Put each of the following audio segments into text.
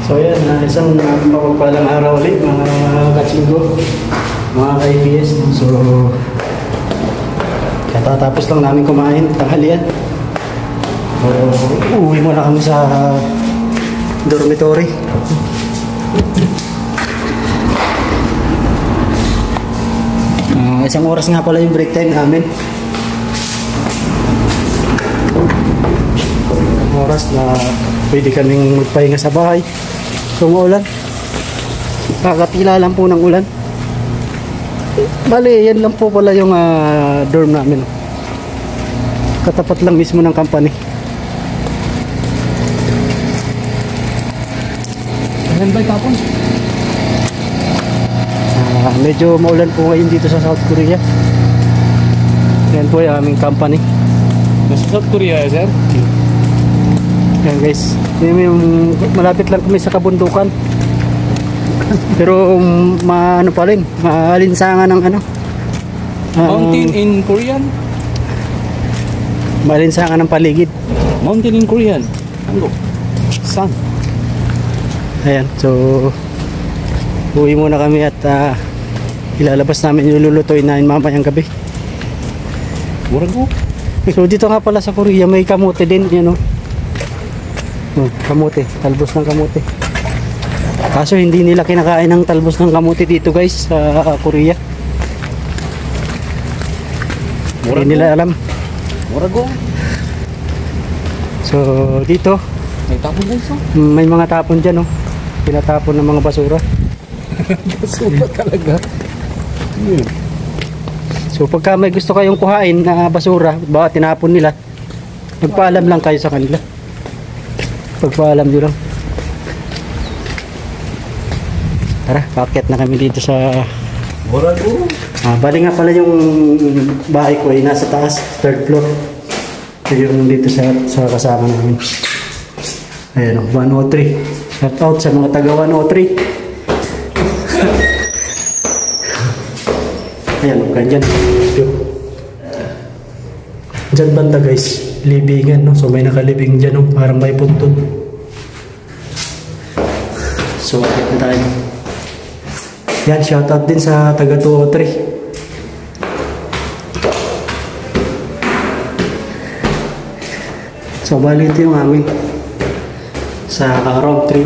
So yan, isang mapagpalang araw ulit mga kachinggo, mga ka-APS. So katatapos lang namin kumain, tanghalian. So uuwi muna kami sa dormitory. Isang oras nga pala yung break time namin. Isang oras na pwede kaming magpahinga sa bahay. So maulan. Kakatila lang po ng ulan. Bale, yan lang po pala yung dorm namin. Katapat lang mismo ng company. Ayan ba tapon? Medyo maulan po ngayon dito sa South Korea. Yan po yung aming company. Nasa South Korea, sir? Yan guys, yung malapit lang kami sa kabundukan. Pero ano pa rin, maalinsangan ng ano, Mountain in Korean? Maalinsangan ng paligid. Mountain in Korean. Ano? Sun. Ayan, so uwi muna kami at ilalabas namin yung lulutuin namin mamayang gabi. Murag mo? So dito nga pala sa Korea may kamote din, you know. Kamote, talbos ng kamote. Kaso hindi nila kinakain ng talbos ng kamote dito guys sa Korea. Hindi nila alam. Murago. So dito May tapon guys, oh. may mga tapon dyan, oh. Pinatapon ng mga basura. Basura talaga. So pagka may gusto kayong kuhain na basura, baka tinapon nila, magpaalam lang kayo sa kanila. Pagpaalam nyo lang. Tara, paket na kami dito sa Murago. bali nga pala yung bahay ko ay nasa taas, 3rd floor. Ito yung dito sa kasama namin. Ayan, 103. Shout out sa mga taga 103. Ayan, ganyan. Diyan banda guys, libingan, no? So may nakalibing dyan, no? Parang may puntod. So akit na tayo. Yan, shoutout din sa taga 203. So bali ito yung amin sa room 305.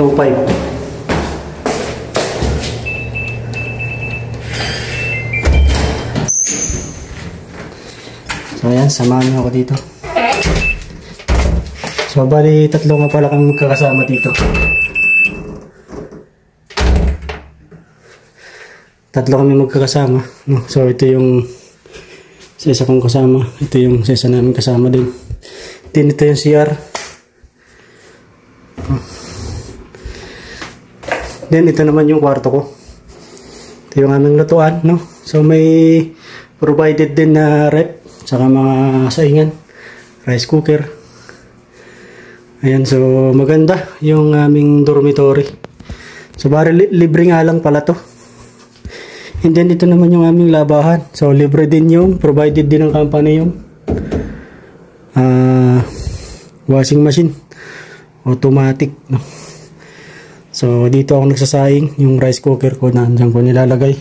So ayan, samahan niyo ako dito. So bali tatlo nga pala kami magkakasama dito. Tatlo kami magkakasama. So ito yung sa isa kong kasama. Ito yung sa isa namin kasama din. Then ito yung CR. Then ito naman yung kwarto ko. Ito yung aming lutuan, no? So may provided din na rep, saka mga saingan, rice cooker. Ayan, so maganda yung aming dormitory. So bari libre nga lang pala to. And then ito naman yung aming labahan. So libre din yung provided din ng company yung washing machine, automatic, no? So dito ako nagsasaing. Yung rice cooker ko nandiyan ko nilalagay.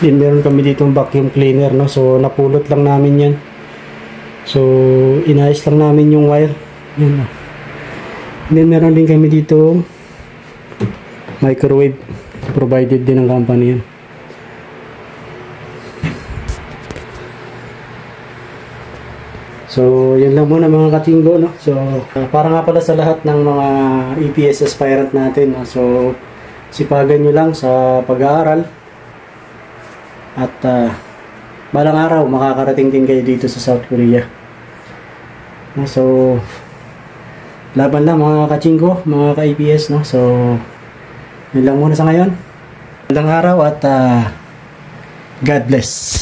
Then meron kami ditong vacuum cleaner, no? So napulot lang namin yan. So inayos lang namin yung wire. Yan, no? Then meron din kami dito microwave, provided din ng company yan. So yan lang muna mga katinggo, no? So para nga pala sa lahat ng mga EPS aspirant natin, no? So sipagan nyo lang sa pag-aaral at balang araw makakarating din kayo dito sa South Korea, no? So laban lang mga kachinggo, mga ka-EPS, no? So yun lang muna sa ngayon. Magandang araw at God bless.